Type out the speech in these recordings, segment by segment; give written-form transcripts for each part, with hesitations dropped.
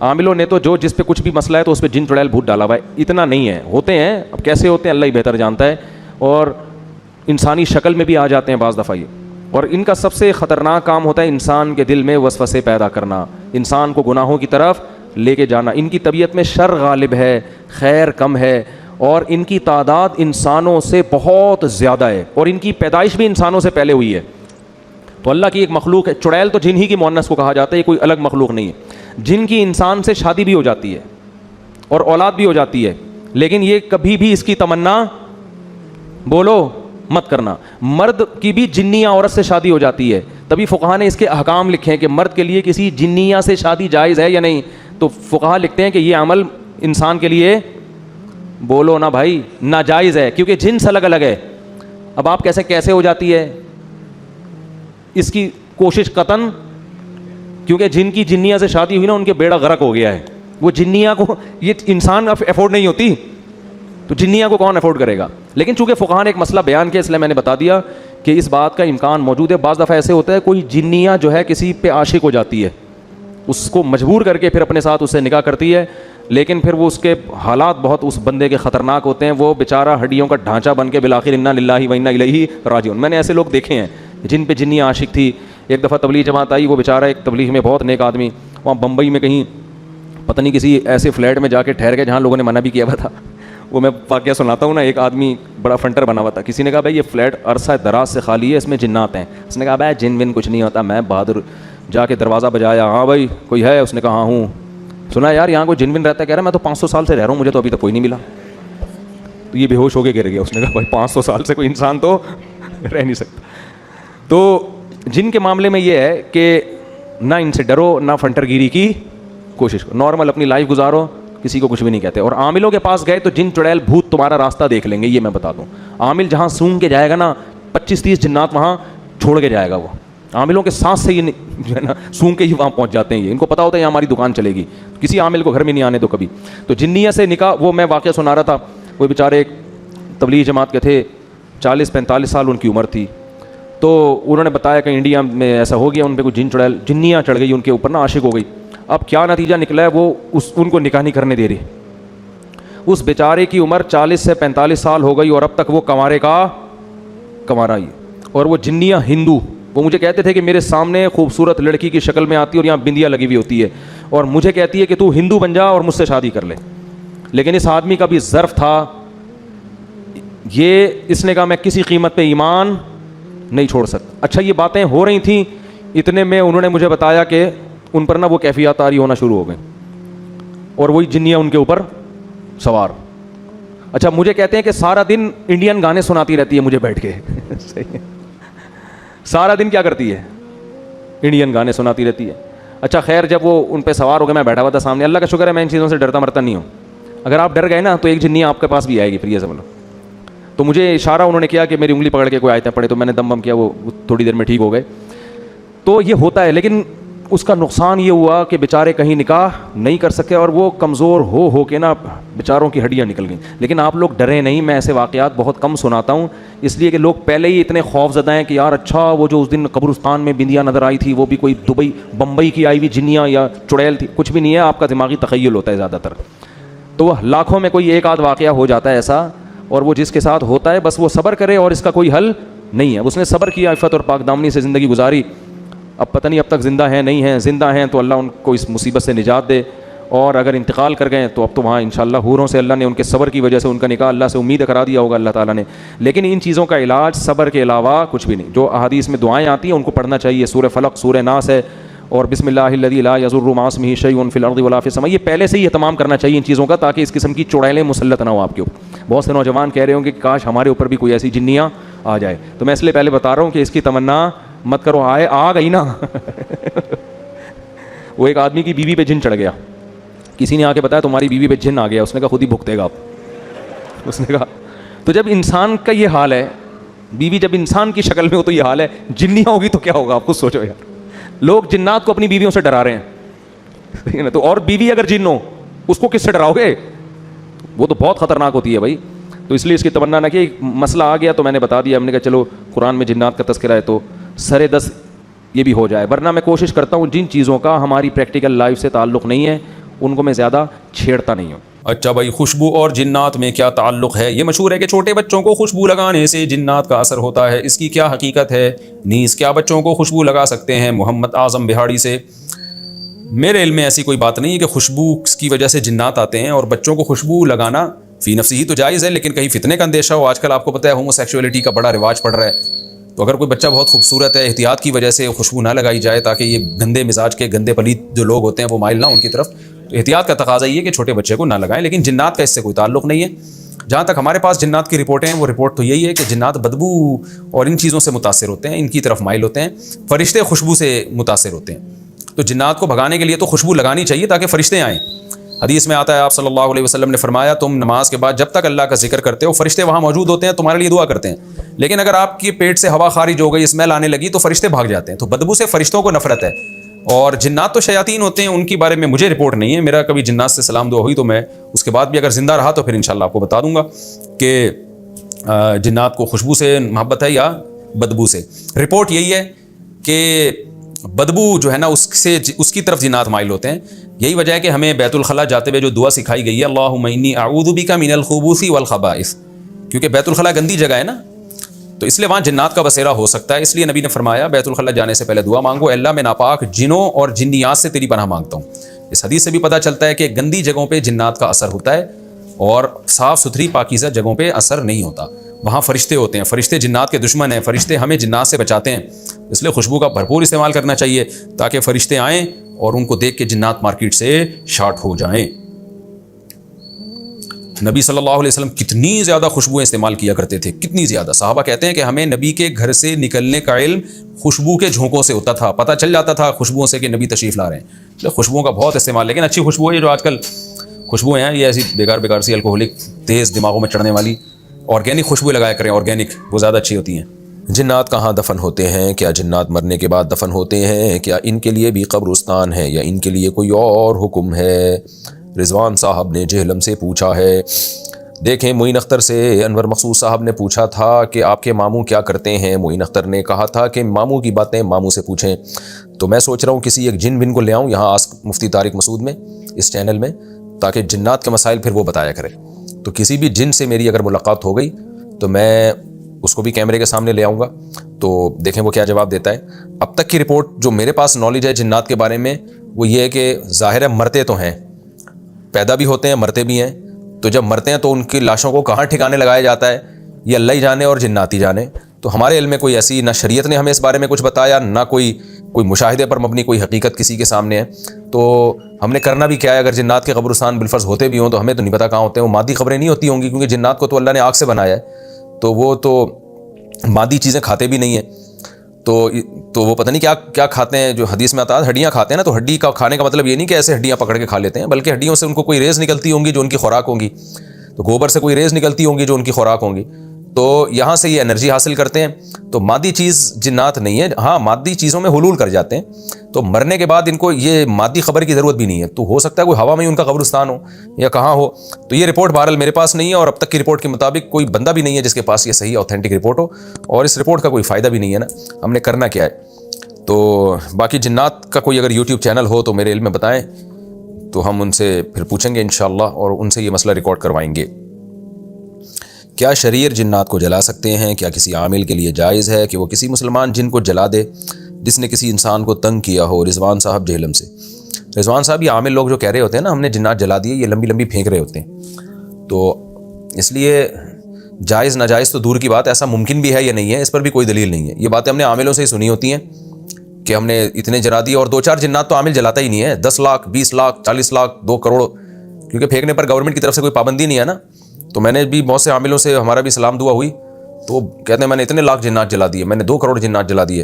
عاملوں نے تو جس پہ کچھ بھی مسئلہ ہے تو اس پہ جن چڑیل بھوت ڈالا ہوا ہے. اتنا نہیں ہے, ہوتے ہیں, اب کیسے ہوتے ہیں اللہ ہی بہتر جانتا ہے, اور انسانی شکل میں بھی آ جاتے ہیں بعض دفعہ یہ. اور ان کا سب سے خطرناک کام ہوتا ہے انسان کے دل میں وسوسے پیدا کرنا, انسان کو گناہوں کی طرف لے کے جانا. ان کی طبیعت میں شر غالب ہے, خیر کم ہے, اور ان کی تعداد انسانوں سے بہت زیادہ ہے, اور ان کی پیدائش بھی انسانوں سے پہلے ہوئی ہے. تو اللہ کی ایک مخلوق ہے. چڑیل تو جن ہی کی مؤنث کو کہا جاتا ہے, یہ کوئی الگ مخلوق نہیں ہے. جن کی انسان سے شادی بھی ہو جاتی ہے اور اولاد بھی ہو جاتی ہے, لیکن یہ کبھی بھی اس کی تمنا بولو مت کرنا. مرد کی بھی جنیا عورت سے شادی ہو جاتی ہے, تبھی فقہا نے اس کے احکام لکھے ہیں کہ مرد کے لیے کسی جنیا سے شادی جائز ہے یا نہیں. تو فقہا لکھتے ہیں کہ یہ عمل انسان کے لیے بولو نا بھائی ناجائز ہے, کیونکہ جنس الگ الگ ہے. اب آپ کیسے ہو جاتی ہے اس کی کوشش قطن, کیونکہ جن کی جنیا سے شادی ہوئی نا ان کے بیڑا غرق ہو گیا ہے. وہ جنیا کو یہ انسان افورڈ نہیں ہوتی, تو جنیا کو کون افورڈ کرے گا. لیکن چونکہ فقہا نے ایک مسئلہ بیان کیا, اس لیے میں نے بتا دیا کہ اس بات کا امکان موجود ہے. بعض دفعہ ایسے ہوتا ہے کوئی جنیا جو ہے کسی پہ عاشق ہو جاتی ہے, اس کو مجبور کر کے پھر اپنے ساتھ اس سے نکاح کرتی ہے, لیکن پھر وہ اس کے حالات بہت اس بندے کے خطرناک ہوتے ہیں. وہ بیچارہ ہڈیوں کا ڈھانچہ بن کے بالآخر انا للہ و انا الیہ راجعون. میں نے ایسے لوگ دیکھے ہیں جن پہ جنیا عاشق تھی. ایک دفعہ تبلیغ جماعت آئی, وہ بیچارہ ایک تبلیغ میں بہت نیک آدمی, وہاں بمبئی میں کہیں پتہ نہیں کسی ایسے فلیٹ میں جا کے ٹھہر گئے جہاں لوگوں نے منع بھی کیا ہوا تھا. وہ میں واقعہ سناتا ہوں نا. ایک آدمی بڑا فنٹر بنا ہوا تھا, کسی نے کہا بھائی یہ فلیٹ عرصہ دراز سے خالی ہے, اس میں جنات ہیں. اس نے کہا بھائی جن ون کچھ نہیں ہوتا. میں بہادر جا کے دروازہ بجایا, ہاں بھائی کوئی ہے؟ اس نے کہا ہاں ہوں. سنا یار یہاں کوئی جن ون رہتا ہے؟ کہہ رہا میں تو 500 سال سے رہ رہا ہوں, مجھے تو ابھی تک کوئی نہیں ملا. تو یہ بے ہوش ہو کے گر گیا. اس نے کہا بھائی 500 سال سے کوئی انسان تو رہ نہیں سکتا. تو جن کے معاملے میں یہ ہے کہ نہ ان سے ڈرو, نہ فنٹر گیری کی کوشش کرو, نارمل اپنی لائف گزارو, کسی کو کچھ بھی نہیں کہتے. اور عاملوں کے پاس گئے تو جن چڑیل بھوت تمہارا راستہ دیکھ لیں گے, یہ میں بتا دوں. عامل جہاں سونگ کے جائے گا نا 25-30 جنات وہاں چھوڑ کے جائے گا. وہ عاملوں کے سانس سے یہ جو ہے نا سونگ کے ہی وہاں پہنچ جاتے ہیں. یہ ان کو پتا ہوتا ہے یہاں ہماری دکان چلے گی, کسی عامل کو گھر میں نہیں آنے دو کبھی. تو جنیا سے نکاح, وہ میں واقعہ سنا رہا تھا. وہ بیچارے ایک تبلیغ جماعت کے تھے, 40-45 سال ان کی عمر تھی. تو انہوں نے بتایا کہ انڈیا میں ایسا ہو گیا, ان پہ کوئی جن چڑیل جنیا چڑھ گئی ان کے اوپر نا, عاشق ہو گئی. اب کیا نتیجہ نکلا ہے, وہ ان کو نکاح نہیں کرنے دے رہی. اس بیچارے کی عمر 40 سے 45 سال ہو گئی اور اب تک وہ کنوارا ہی. اور وہ جنیا ہندو, وہ مجھے کہتے تھے کہ میرے سامنے خوبصورت لڑکی کی شکل میں آتی ہے اور یہاں بندیا لگی ہوئی ہوتی ہے, اور مجھے کہتی ہے کہ تو ہندو بن جا اور مجھ سے شادی کر لے. لیکن اس آدمی کا بھی ظرف تھا یہ, اس نے کہا میں کسی قیمت پہ ایمان نہیں چھوڑ سکتا. اچھا یہ باتیں ہو رہی تھیں, اتنے میں انہوں نے مجھے بتایا کہ ان پر نا وہ کیفیات طاری ہونا شروع ہو گئیں, اور وہی جنیا ان کے اوپر سوار. اچھا مجھے کہتے ہیں کہ سارا دن انڈین گانے سناتی رہتی ہے مجھے بیٹھ کے. سارا دن کیا کرتی ہے؟ انڈین گانے سناتی رہتی ہے. اچھا خیر, جب وہ ان پہ سوار ہو گئے, میں بیٹھا ہوا تھا سامنے. اللہ کا شکر ہے میں ان چیزوں سے ڈرتا مرتا نہیں ہوں. اگر آپ ڈر گئے نا تو ایک جنیا آپ کے پاس بھی آئے گی, پھر یہ سمجھ لو. تو مجھے اشارہ انہوں نے کیا کہ میری انگلی پکڑ کے کوئی آیتیں پڑھے, تو میں نے دم بم کیا, وہ تھوڑی دیر میں ٹھیک ہو گئے. تو یہ ہوتا ہے, لیکن اس کا نقصان یہ ہوا کہ بیچارے کہیں نکاح نہیں کر سکے, اور وہ کمزور ہو کے نا بیچاروں کی ہڈیاں نکل گئیں. لیکن آپ لوگ ڈریں نہیں, میں ایسے واقعات بہت کم سناتا ہوں, اس لیے کہ لوگ پہلے ہی اتنے خوف زدہ ہیں کہ یار اچھا وہ جو اس دن قبرستان میں بندیا نظر آئی تھی وہ بھی کوئی بمبئی کی آئی ہوئی جنیا یا چڑیل تھی. کچھ بھی نہیں ہے, آپ کا دماغی تخیل ہوتا ہے زیادہ تر. تو لاکھوں میں کوئی ایک آدھ واقعہ ہو جاتا ہے ایسا, اور وہ جس کے ساتھ ہوتا ہے بس وہ صبر کرے, اور اس کا کوئی حل نہیں ہے. اس نے صبر کیا, عفت اور پاک دامنی سے زندگی گزاری. اب پتہ نہیں اب تک زندہ ہیں نہیں ہیں, زندہ ہیں تو اللہ ان کو اس مصیبت سے نجات دے, اور اگر انتقال کر گئے تو اب تو وہاں انشاءاللہ حوروں سے اللہ نے ان کے صبر کی وجہ سے ان کا نکاح اللہ سے امید کرا دیا ہوگا اللہ تعالیٰ نے. لیکن ان چیزوں کا علاج صبر کے علاوہ کچھ بھی نہیں. جو احادیث میں دعائیں آتی ہیں ان کو پڑھنا چاہیے. سورہ فلق, سورہ ناس ہے, اور بسم اللہ الذی لا یضر مع اسمہ شیء فی الارض ولا فی السماء. یہ پہلے سے ہی اہتمام کرنا چاہیے ان چیزوں کا, تاکہ اس قسم کی چڑیلیں مسلط نہ ہو آپ کے اوپر. بہت سے نوجوان کہہ رہے ہوں کہ کاش ہمارے اوپر بھی کوئی ایسی جنیاں آ جائے. تو میں اس لیے پہلے بتا رہا ہوں کہ اس کی تمنا مت کرو, آ گئی نا. وہ ایک آدمی کی بیوی پہ جن چڑھ گیا, کسی نے آ کے بتایا تمہاری بیوی پہ جن آ گیا. اس نے کہا خود ہی بھگتے گا آپ. اس نے کہا تو جب انسان کا یہ حال ہے, بیوی جب انسان کی شکل میں ہو تو یہ حال ہے, جنیاں ہوگی تو کیا ہوگا آپ خود سوچو یار. لوگ جنات کو اپنی بیویوں سے ڈرا رہے ہیں, تو اور بیوی اگر جن ہو اس کو کس سے ڈراؤ گے؟ وہ تو بہت خطرناک ہوتی ہے بھائی. تو اس لیے اس کی تمنا نہ کہ مسئلہ آ گیا تو میں نے بتا دیا. ہم نے کہا چلو قرآن میں جنات کا تذکرہ ہے تو سرے دس یہ بھی ہو جائے. ورنہ میں کوشش کرتا ہوں جن چیزوں کا ہماری پریکٹیکل لائف سے تعلق نہیں ہے ان کو میں زیادہ چھیڑتا نہیں ہوں. اچھا بھائی، خوشبو اور جنات میں کیا تعلق ہے؟ یہ مشہور ہے کہ چھوٹے بچوں کو خوشبو لگانے سے جنات کا اثر ہوتا ہے، اس کی کیا حقیقت ہے؟ نیز کیا بچوں کو خوشبو لگا سکتے ہیں؟ محمد اعظم بہاڑی سے. میرے علم میں ایسی کوئی بات نہیں ہے کہ خوشبو کی وجہ سے جنات آتے ہیں، اور بچوں کو خوشبو لگانا فی نفسی ہی تو جائز ہے، لیکن کہیں فتنے کا اندیشہ ہو. آج کل آپ کو پتہ ہے ہومو سیکشولیٹی کا بڑا رواج پڑ رہا ہے، تو اگر کوئی بچہ بہت خوبصورت ہے، احتیاط کی وجہ سے خوشبو نہ لگائی جائے تاکہ یہ گندے مزاج کے گندے پلید جو لوگ ہوتے ہیں وہ مائل نہ ان کی طرف. تو احتیاط کا تقاضا یہ ہے کہ چھوٹے بچے کو نہ لگائیں، لیکن جنات کا اس سے کوئی تعلق نہیں ہے. جہاں تک ہمارے پاس جنات کی رپورٹیں ہیں، وہ رپورٹ تو یہی ہے کہ جنات بدبو اور ان چیزوں سے متاثر ہوتے ہیں، ان کی طرف مائل ہوتے ہیں. فرشتے خوشبو سے متاثر ہوتے ہیں، تو جنات کو بھگانے کے لیے تو خوشبو لگانی چاہیے تاکہ فرشتے آئیں. حدیث میں آتا ہے، آپ صلی اللہ علیہ وسلم نے فرمایا، تم نماز کے بعد جب تک اللہ کا ذکر کرتے ہو فرشتے وہاں موجود ہوتے ہیں، تمہارے لیے دعا کرتے ہیں. لیکن اگر آپ کے پیٹ سے ہوا خارج ہو گئی، اسمیل آنے لگی، تو فرشتے بھاگ جاتے ہیں. تو بدبو سے فرشتوں کو نفرت ہے. اور جنات تو شیاطین ہوتے ہیں، ان کے بارے میں مجھے رپورٹ نہیں ہے. میرا کبھی جنات سے سلام دعا ہوئی تو میں اس کے بعد بھی اگر زندہ رہا تو پھر انشاءاللہ آپ کو بتا دوں گا کہ جنات کو خوشبو سے محبت ہے یا بدبو سے. رپورٹ یہی ہے کہ بدبو جو ہے نا اس کی طرف جنات مائل ہوتے ہیں. یہی وجہ ہے کہ ہمیں بیت الخلاء جاتے ہوئے جو دعا سکھائی گئی ہے، اللہم انی اعوذ بک من الخبث والخبائث، کیونکہ بیت الخلاء گندی جگہ ہے نا، تو اس لیے وہاں جنات کا بسیرا ہو سکتا ہے. اس لیے نبی نے فرمایا بیت الخلاء جانے سے پہلے دعا مانگو، اے اللہ میں ناپاک جنوں اور جنیات سے تیری پناہ مانگتا ہوں. اس حدیث سے بھی پتہ چلتا ہے کہ گندی جگہوں پہ جنات کا اثر ہوتا ہے اور صاف ستھری پاکیزہ جگہوں پہ اثر نہیں ہوتا. وہاں فرشتے ہوتے ہیں، فرشتے جنات کے دشمن ہیں، فرشتے ہمیں جنات سے بچاتے ہیں. اس لیے خوشبو کا بھرپور استعمال کرنا چاہیے تاکہ فرشتے آئیں اور ان کو دیکھ کے جنات مارکیٹ سے شارٹ ہو جائیں. نبی صلی اللہ علیہ وسلم کتنی زیادہ خوشبوئیں استعمال کیا کرتے تھے، کتنی زیادہ. صحابہ کہتے ہیں کہ ہمیں نبی کے گھر سے نکلنے کا علم خوشبو کے جھونکوں سے ہوتا تھا، پتہ چل جاتا تھا خوشبوؤں سے کہ نبی تشریف لا رہے ہیں. خوشبوؤں کا بہت استعمال، لیکن اچھی خوشبو ہے. جو آج کل خوشبوئیں ہیں یہ ایسی بیکار سی الکوہولک تیز دماغوں میں چڑھنے والی، آرگینک خوشبو لگایا کریں، آرگینک، وہ زیادہ اچھی ہوتی ہیں. جنات کہاں دفن ہوتے ہیں؟ کیا جنات مرنے کے بعد دفن ہوتے ہیں؟ کیا ان کے لیے بھی قبرستان ہے یا ان کے لیے کوئی اور حکم ہے؟ رضوان صاحب نے جہلم سے پوچھا ہے. دیکھیں، معین اختر سے انور مقصود صاحب نے پوچھا تھا کہ آپ کے ماموں کیا کرتے ہیں. معین اختر نے کہا تھا کہ ماموں کی باتیں ماموں سے پوچھیں. تو میں سوچ رہا ہوں کسی ایک جن بن کو لے آؤں یہاں آسک مفتی طارق مسعود میں، اس چینل میں، تاکہ جنات کے مسائل پھر وہ بتایا کرے. تو کسی بھی جن سے میری اگر ملاقات ہو گئی تو میں اس کو بھی کیمرے کے سامنے لے آؤں گا، تو دیکھیں وہ کیا جواب دیتا ہے. اب تک کی رپورٹ جو میرے پاس نالج ہے جنات کے بارے میں وہ یہ ہے کہ ظاہر ہے مرتے تو ہیں، پیدا بھی ہوتے ہیں، مرتے بھی ہیں. تو جب مرتے ہیں تو ان کی لاشوں کو کہاں ٹھکانے لگایا جاتا ہے یہ اللہ ہی جانے اور جنات ہی جانے. تو ہمارے علم میں کوئی ایسی نہ شریعت نے ہمیں اس بارے میں کچھ بتایا، نہ کوئی مشاہدے پر مبنی کوئی حقیقت کسی کے سامنے ہے. تو ہم نے کرنا بھی کیا ہے؟ اگر جنات کے قبرستان بالفرض ہوتے بھی ہوں تو ہمیں تو نہیں پتا کہاں ہوتے ہیں. وہ مادی خبریں نہیں ہوتی ہوں گی، کیونکہ جنات کو تو اللہ نے آگ سے بنایا ہے، تو وہ تو مادی چیزیں کھاتے بھی نہیں ہیں. تو وہ پتہ نہیں کیا کھاتے ہیں. جو حدیث میں آتا ہے ہڈیاں کھاتے ہیں نا، تو ہڈی کا کھانے کا مطلب یہ نہیں کہ ایسے ہڈیاں پکڑ کے کھا لیتے ہیں، بلکہ ہڈیوں سے ان کو کوئی ریز نکلتی ہوں گی جو ان کی خوراک ہوں گی. تو گوبر سے کوئی ریز نکلتی ہوں گی جو ان کی خوراک ہوں گی، تو یہاں سے یہ انرجی حاصل کرتے ہیں. تو مادی چیز جنات نہیں ہے. ہاں مادی چیزوں میں حلول کر جاتے ہیں، تو مرنے کے بعد ان کو یہ مادی خبر کی ضرورت بھی نہیں ہے. تو ہو سکتا ہے کوئی ہوا میں ہی ان کا قبرستان ہو یا کہاں ہو. تو یہ رپورٹ بہرحال میرے پاس نہیں ہے، اور اب تک کی رپورٹ کے مطابق کوئی بندہ بھی نہیں ہے جس کے پاس یہ صحیح اوتھینٹک رپورٹ ہو. اور اس رپورٹ کا کوئی فائدہ بھی نہیں ہے نا. ہم نے کرنا کیا ہے؟ تو باقی جنات کا کوئی اگر یوٹیوب چینل ہو تو میرے علم میں بتائیں، تو ہم ان سے پھر پوچھیں گے انشاءاللہ اور ان سے یہ مسئلہ ریکارڈ کروائیں گے. کیا شریر جنات کو جلا سکتے ہیں؟ کیا کسی عامل کے لیے جائز ہے کہ وہ کسی مسلمان جن کو جلا دے جس نے کسی انسان کو تنگ کیا ہو؟ رضوان صاحب جہلم سے. رضوان صاحب، یہ عامل لوگ جو کہہ رہے ہوتے ہیں نا ہم نے جنات جلا دیے، یہ لمبی لمبی پھینک رہے ہوتے ہیں. تو اس لیے جائز ناجائز تو دور کی بات، ایسا ممکن بھی ہے یا نہیں ہے اس پر بھی کوئی دلیل نہیں ہے. یہ باتیں ہم نے عاملوں سے ہی سنی ہوتی ہیں کہ ہم نے اتنے جلا دیے، اور 2-4 جنات تو عامل جلاتا ہی نہیں ہے. 10 لاکھ 20 لاکھ 40 لاکھ 2 کروڑ، کیونکہ پھینکنے پر گورنمنٹ کی طرف سے کوئی پابندی نہیں ہے نا. تو میں نے بھی بہت سے عاملوں سے ہمارا بھی سلام دعا ہوئی، تو کہتے ہیں میں نے اتنے لاکھ جنات جلا دیے، میں نے 2 کروڑ جنات جلا دیے.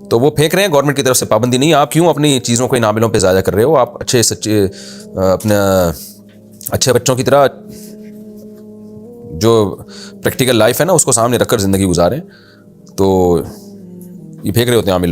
تو وہ پھینک رہے ہیں، گورنمنٹ کی طرف سے پابندی نہیں ہے. آپ کیوں اپنی چیزوں کو ان عاملوں پہ ضائع کر رہے ہو؟ آپ اچھے سچے اپنے اچھے بچوں کی طرح جو پریکٹیکل لائف ہے نا اس کو سامنے رکھ کر زندگی گزاریں. تو یہ پھینک رہے ہوتے ہیں عامل.